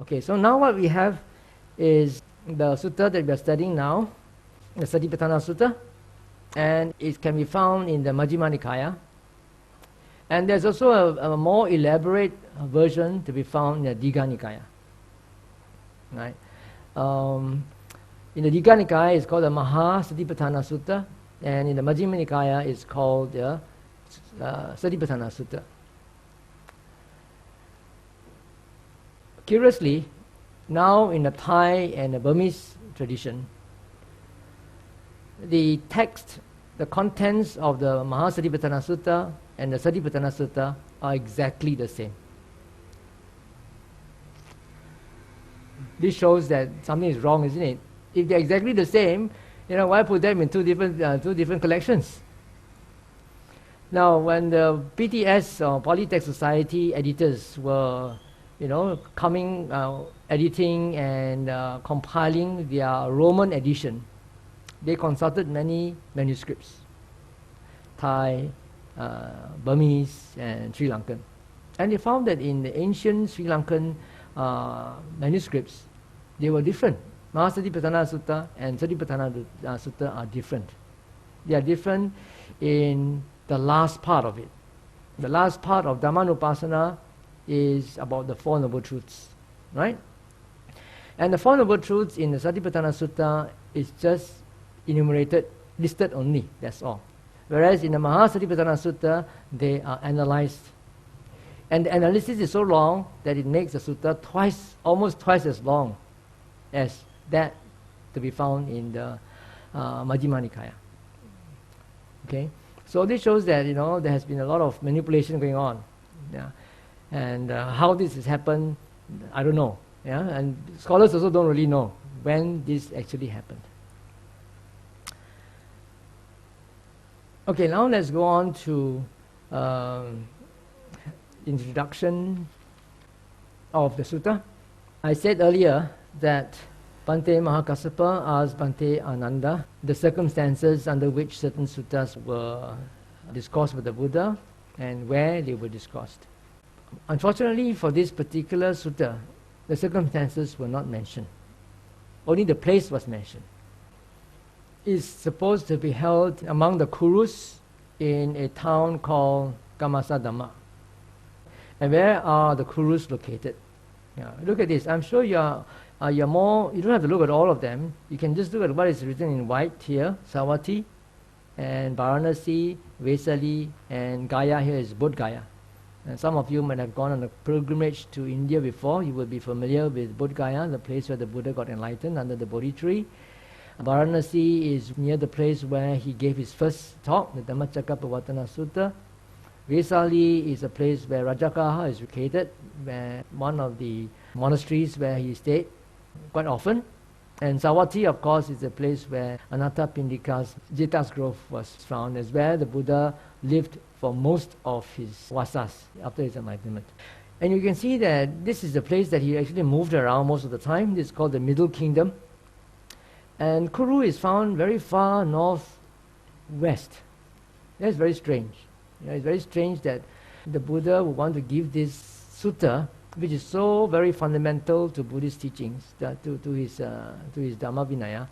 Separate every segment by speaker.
Speaker 1: Okay, so now what we have is the sutta that we are studying now, the Satipatthana Sutta, and it can be found in the Majjhima Nikaya. And there's also a more elaborate version to be found in the Digha Nikaya. Right? In the Digha Nikaya, it's called the Maha Satipatthana Sutta, and in the Majjhima Nikaya, it's called the Satipatthana Sutta. Curiously, now in the Thai and the Burmese tradition, the text, the contents of the Maha Satipatthana Sutta and the Satipatthana Sutta are exactly the same. This shows that something is wrong, isn't it? If they're exactly the same, why put them in two different collections? Now, when the PTS or Polytext Society editors were coming, editing and compiling their Roman edition, they consulted many manuscripts, Thai, Burmese and Sri Lankan. And they found that in the ancient Sri Lankan manuscripts, they were different. Mahasatipatthana Sutta and Satipatthana Sutta are different. They are different in the last part of it. The last part of Dhammanupassana is about the Four Noble Truths, right? And the Four Noble Truths in the Satipatthana Sutta is just enumerated, listed only, that's all. Whereas in the Mahasatipatthana Sutta, they are analyzed. And the analysis is so long that it makes the sutta almost twice as long as that to be found in the Majjhima Nikaya. Okay? So this shows that, there has been a lot of manipulation going on. Yeah. And how this has happened, I don't know. Yeah? And scholars also don't really know when this actually happened. Okay, now let's go on to introduction of the sutta. I said earlier that Bhante Aggacitta asked Bhante Ananda the circumstances under which certain suttas were discoursed with the Buddha and where they were discoursed. Unfortunately, for this particular sutta, the circumstances were not mentioned. Only the place was mentioned. It's supposed to be held among the Kurus in a town called Kamasadhamma. And where are the Kurus located? Yeah, look at this. I'm sure you don't have to look at all of them. You can just look at what is written in white here, Savatthi, and Varanasi, Vesali, and Gaya here is Bodh Gaya. And some of you might have gone on a pilgrimage to India before. You will be familiar with Bodh Gaya, the place where the Buddha got enlightened under the Bodhi tree. Varanasi is near the place where he gave his first talk, the Dhammacakkappavattana Sutta. Vesali is a place where Rajakaha is located, where one of the monasteries where he stayed quite often. And Savatthi, of course, is a place where Anathapindika's Jeta's Grove was found, as where the Buddha lived for most of his vasas after his enlightenment. And you can see that this is the place that he actually moved around most of the time. This is called the Middle Kingdom. And Kuru is found very far northwest. That's very strange. It's very strange that the Buddha would want to give this sutta, which is so very fundamental to Buddhist teachings, to his Dhamma Vinaya,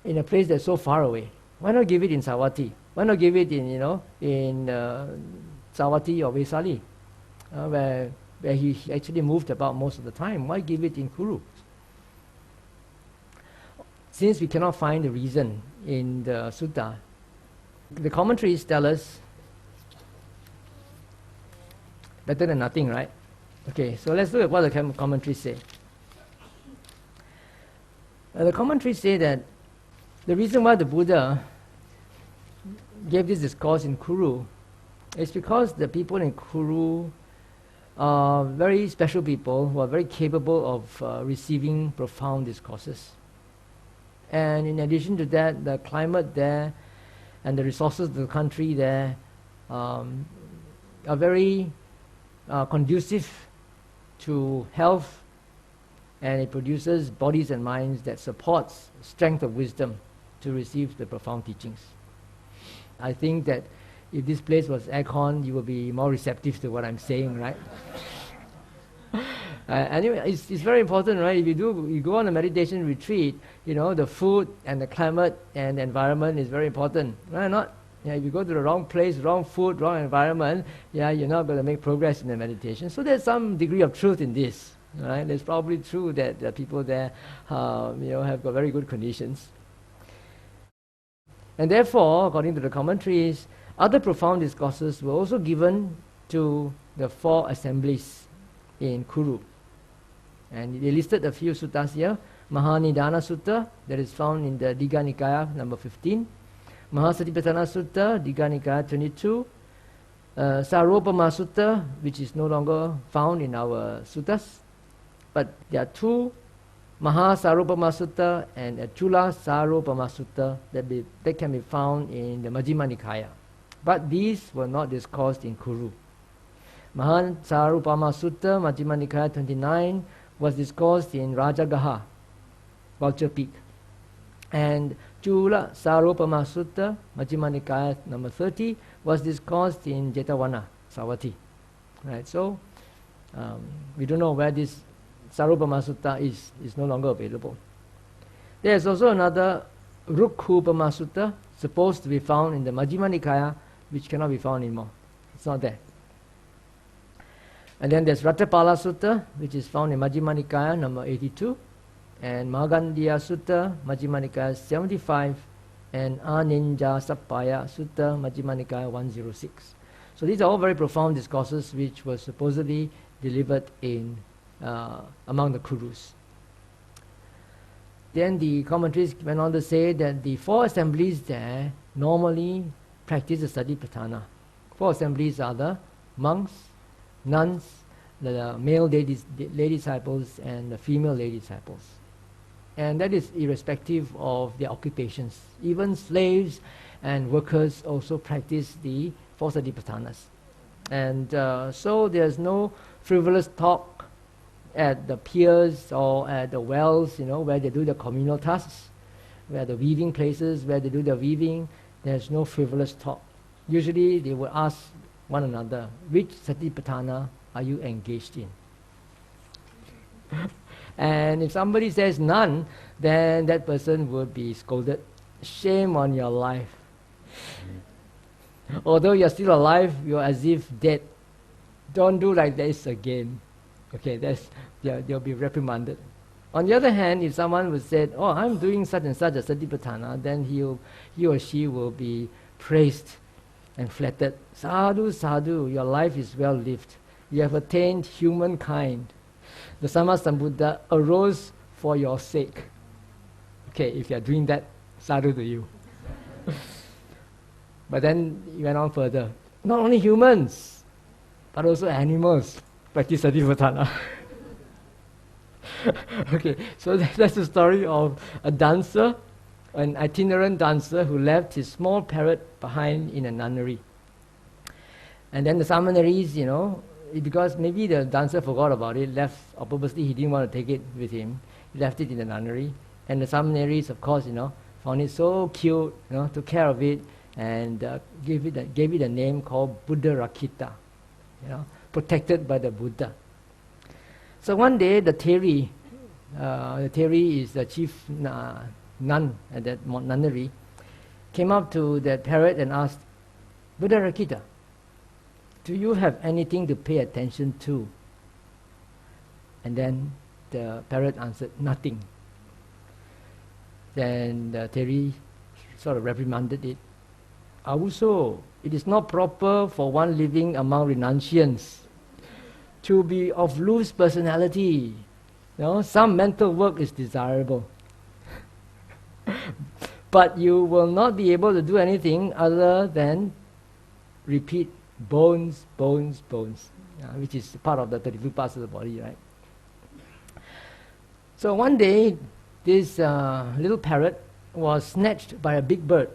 Speaker 1: in a place that's so far away. Why not give it in Savatthi? Why not give it in Savatthi or Vesali, where he actually moved about most of the time? Why give it in Kuru? Since we cannot find the reason in the sutta, the commentaries tell us better than nothing, right? Okay, so let's look at what the commentaries say. The commentaries say that the reason why the Buddha gave this discourse in Kuru is because the people in Kuru are very special people who are very capable of receiving profound discourses. And in addition to that, the climate there and the resources of the country there are very conducive to health, and it produces bodies and minds that supports strength of wisdom to receive the profound teachings. I think that if this place was aircon, you will be more receptive to what I'm saying, right? Anyway, it's very important, right? If you go on a meditation retreat, the food and the climate and the environment is very important, right? Not, if you go to the wrong place, wrong food, wrong environment, you're not going to make progress in the meditation. So there's some degree of truth in this, right? It's probably true that the people there, have got very good conditions. And therefore, according to the commentaries, other profound discourses were also given to the 4 assemblies in Kuru. And they listed a few suttas here. Mahanidana Sutta, that is found in the Digha Nikaya, number 15. Satipatthana Sutta, Digha Nikaya 22. Saropama Sutta, which is no longer found in our suttas. But there are 2 Saropama Sutta and a Chula Saropama Sutta that can be found in the Majjhima Nikaya. But these were not discussed in Kuru. Saropama Sutta, Majjhima Nikaya 29, was discussed in Rajagaha, Vulture Peak. And Chula Saropama Sutta, Majjhima Nikaya number 30, was discussed in Jetavana, Savatthi. Right, so we don't know where this Saropama Sutta is no longer available. There is also another Rukkupama Sutta, supposed to be found in the Majjhima Nikaya, which cannot be found anymore. It's not there. And then there's Ratapala Sutta, which is found in Majjhima Nikaya, number 82, and Mahagandiya Sutta, Majjhima Nikaya 75, and Aninja Sappaya Sutta, Majjhima Nikaya 106. So these are all very profound discourses which were supposedly delivered in among the Kurus. Then the commentaries went on to say that the 4 assemblies there normally practice the Satipatthana. 4 assemblies are the monks, nuns, the male lay disciples, and the female lay disciples. And that is irrespective of their occupations. Even slaves and workers also practice the 4 Satipatthanas. And so there's no frivolous talk at the piers or at the wells, where they do the communal tasks, where the weaving places, where they do the weaving. There's no frivolous talk. Usually they will ask one another, which Satipatthana are you engaged in? And if somebody says none, then that person would be scolded. Shame on your life. Although you're still alive, you're as if dead. Don't do like this again. Okay, they'll be reprimanded. On the other hand, if someone would say, oh, I'm doing such and such a Satipatthana, then he or she will be praised and flattered. Sadhu, sadhu, your life is well lived. You have attained humankind. The Sammasambuddha arose for your sake. Okay, if you are doing that, sadhu to you. But then he went on further. Not only humans, but also animals practice Satipatthana. Okay, so that's the story of a dancer, an itinerant dancer who left his small parrot behind in a nunnery. And then the samaneries, because maybe the dancer forgot about it, left, or purposely he didn't want to take it with him, he left it in the nunnery. And the samaneries, of course, found it so cute, took care of it, and gave it a name called Buddha Rakita, protected by the Buddha. So one day the Theri is the chief nun at that nunnery, came up to that parrot and asked, Buddha Rakita, do you have anything to pay attention to? And then the parrot answered, nothing. Then the Theri sort of reprimanded it. Also, it is not proper for one living among renunciants to be of loose personality. Some mental work is desirable. But you will not be able to do anything other than repeat bones, bones, bones, which is part of the 32 parts of the body, right? So one day, this little parrot was snatched by a big bird.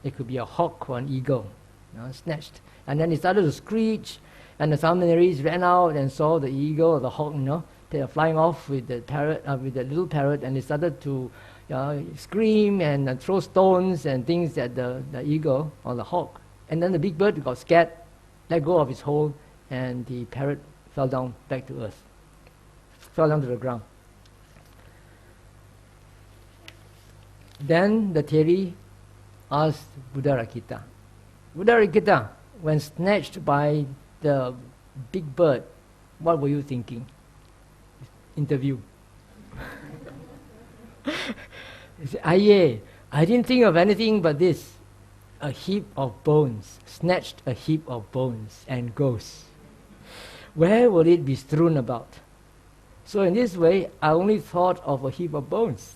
Speaker 1: It could be a hawk or an eagle, snatched. And then it started to screech, and the samaneries ran out and saw the eagle or the hawk, they are flying off with the parrot, with the little parrot, and they started to scream and throw stones and things at the eagle or the hawk. And then the big bird got scared, let go of its hold, and the parrot fell down back to earth. fell down to the ground. Then the Theri asked Buddha Aggacitta, when snatched by the big bird, what were you thinking? Interview. He said, I didn't think of anything but this. A heap of bones, snatched a heap of bones and goes. Where will it be strewn about? So in this way, I only thought of a heap of bones.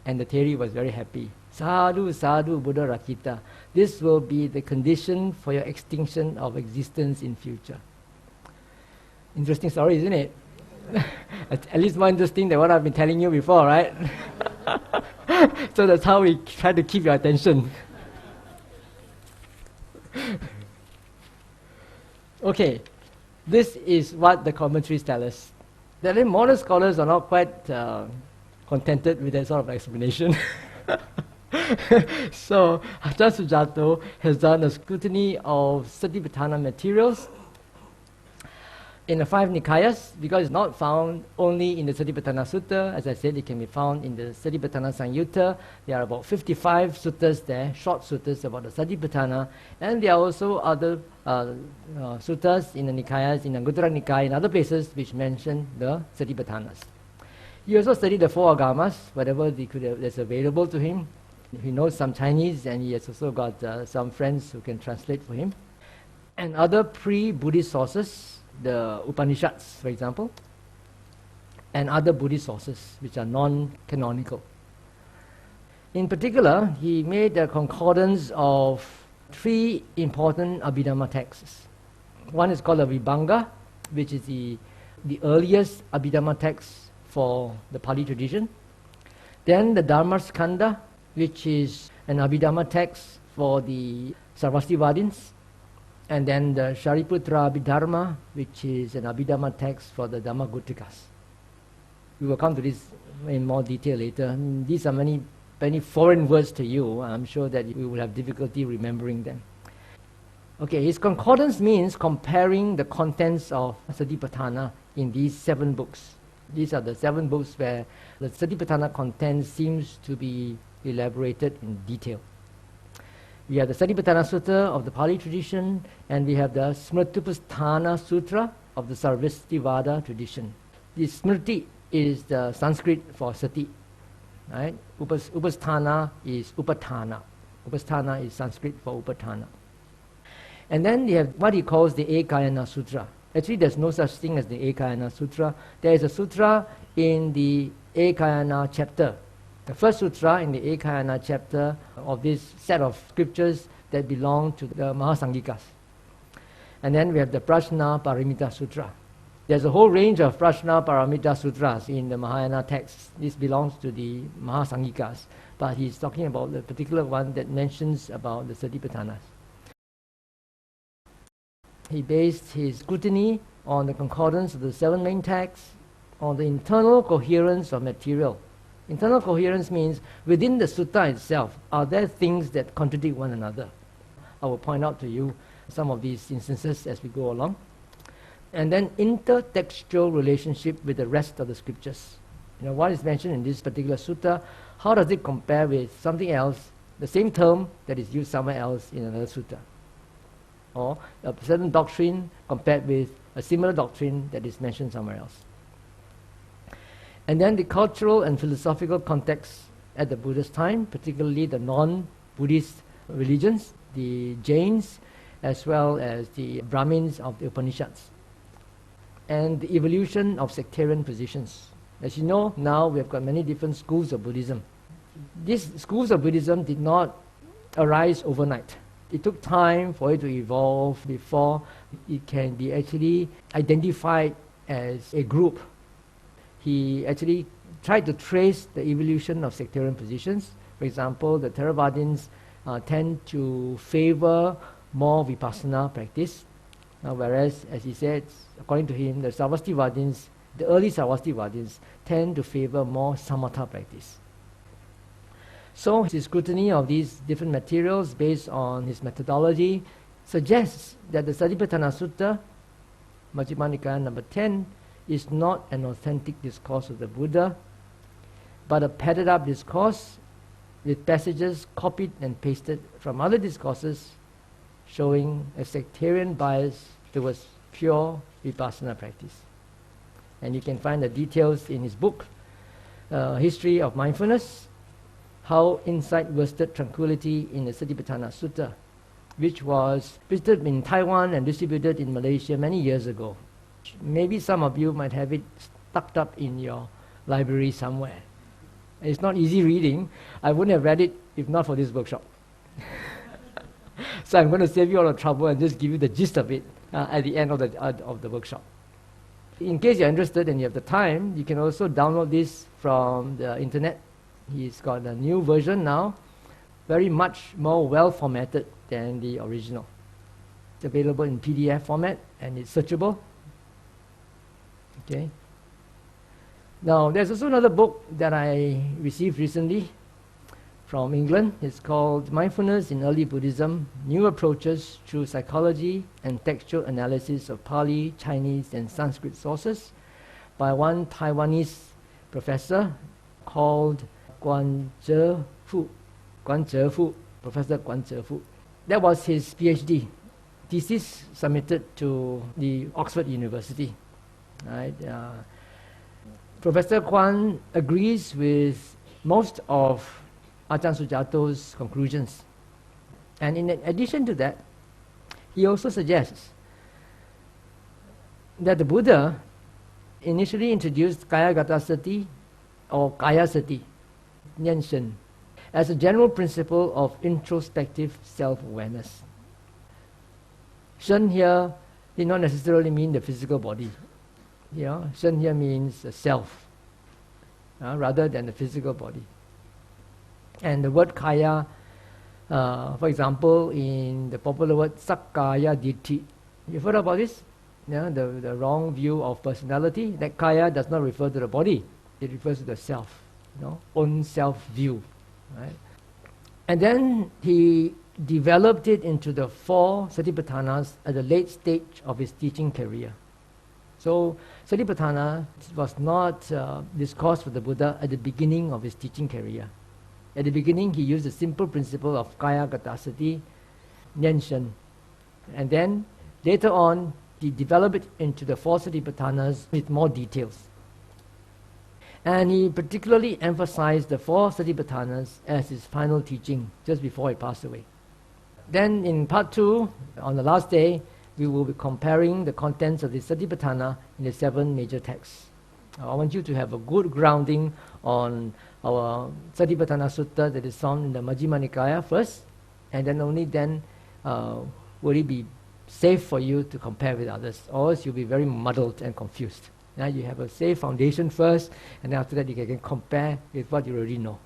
Speaker 1: And the Theri was very happy. Sadhu, sadhu, Buddha Aggacitta. This will be the condition for your extinction of existence in future. Interesting story, isn't it? At least more interesting than what I've been telling you before, right? So that's how we try to keep your attention. Okay, this is what the commentaries tell us. The modern scholars are not quite contented with that sort of explanation. So Ajahn Sujato has done a scrutiny of Satipatthana materials in the 5 Nikayas, because it's not found only in the Satipatthana Sutta. As I said, it can be found in the Satipatthana Samyutta. There are about 55 suttas there, short suttas about the Satipatthana, and there are also other suttas in the Nikayas, in Anguttara Nikaya, in other places which mention the Satipatthanas. He also studied the 4 Agamas, whatever that's available to him. He knows some Chinese, and he has also got some friends who can translate for him. And other pre-Buddhist sources, the Upanishads, for example, and other Buddhist sources which are non-canonical. In particular, he made a concordance of 3 important Abhidhamma texts. One is called the Vibhanga, which is the earliest Abhidhamma text for the Pali tradition. Then the Dharmaskandha, which is an Abhidhamma text for the Sarvastivadins. And then the Shariputra Abhidharma, which is an Abhidhamma text for the Dhammagutikas. We will come to this in more detail later. These are many foreign words to you. I'm sure that you will have difficulty remembering them. Okay, his concordance means comparing the contents of Satipatthana in these 7 books. These are the 7 books where the Satipatthana content seems to be elaborated in detail. We have the Satipatthana Sutta of the Pali tradition, and we have the Smritupasthana Sutra of the Sarvastivada tradition. The Smriti is the Sanskrit for Sati, right? Upasthana is Upatthana. Upasthana is Sanskrit for Upatthana. And then we have what he calls the Ekayana Sutra. Actually, there's no such thing as the Ekayana Sutra. There is a sutra in the Ekayana chapter. The first sutra in the Ekayana chapter of this set of scriptures that belong to the Mahasangikas. And then we have the Prajna Paramita Sutra. There's a whole range of Prajna Paramita Sutras in the Mahayana texts. This belongs to the Mahasangikas, but he's talking about the particular one that mentions about the Satipatthanas. He based his scrutiny on the concordance of the 7 main texts, on the internal coherence of material. Internal coherence means within the sutta itself, are there things that contradict one another? I will point out to you some of these instances as we go along. And then intertextual relationship with the rest of the scriptures. What is mentioned in this particular sutta, how does it compare with something else, the same term that is used somewhere else in another sutta? Or a certain doctrine compared with a similar doctrine that is mentioned somewhere else. And then the cultural and philosophical context at the Buddha's time, particularly the non-Buddhist religions, the Jains, as well as the Brahmins of the Upanishads. And the evolution of sectarian positions. As you know, now we have got many different schools of Buddhism. These schools of Buddhism did not arise overnight. It took time for it to evolve before it can be actually identified as a group. He actually tried to trace the evolution of sectarian positions. For example, the Theravadins tend to favor more Vipassana practice, whereas, as he said, according to him, the Sarvastivadins, the early Sarvastivadins, tend to favor more Samatha practice. So his scrutiny of these different materials based on his methodology suggests that the Satipatthana Sutta, Majjhima Nikaya number 10, is not an authentic discourse of the Buddha, but a padded up discourse with passages copied and pasted from other discourses showing a sectarian bias towards pure vipassana practice. And you can find the details in his book, History of Mindfulness, How Insight Worsted Tranquility in the Satipatthana Sutta, which was printed in Taiwan and distributed in Malaysia many years ago. Maybe some of you might have it tucked up in your library somewhere. It's not easy reading. I wouldn't have read it if not for this workshop. So I'm going to save you all the trouble and just give you the gist of it at the end of the workshop. In case you're interested and you have the time, you can also download this from the internet. He's got a new version now, very much more well formatted than the original. It's available in PDF format and it's searchable. Okay. Now, there's also another book that I received recently from England. It's called Mindfulness in Early Buddhism, New Approaches Through Psychology and Textual Analysis of Pali, Chinese and Sanskrit Sources, by one Taiwanese professor called Guan Zhefu, Professor Guan Zhefu. That was his PhD thesis submitted to the Oxford University. Right? Professor Guan agrees with most of Ajahn Sujato's conclusions. And in addition to that, he also suggests that the Buddha initially introduced Kayagata Sati or Kaya Sati, Nyanshen, as a general principle of introspective self-awareness. Shen here did not necessarily mean the physical body. Shen here means the self, rather than the physical body. And the word kaya, for example, in the popular word sakkaya ditthi, you've heard about this? The wrong view of personality. That kaya does not refer to the body, it refers to the self, own self view. Right? And then he developed it into the 4 Satipatthanas at the late stage of his teaching career. So Satipatthana was not discoursed for the Buddha at the beginning of his teaching career. At the beginning, he used the simple principle of Kaya Gata Sati, Nyanshen. And then, later on, he developed it into the 4 Satipatthanas with more details. And he particularly emphasized the 4 Satipatthanas as his final teaching, just before he passed away. Then in part 2, on the last day, we will be comparing the contents of the Satipatthana in the 7 major texts. I want you to have a good grounding on our Satipatthana Sutta that is found in the Majjhima Nikaya first, and then only then will it be safe for you to compare with others, or else you'll be very muddled and confused. Now you have a safe foundation first, and then after that you can compare with what you already know.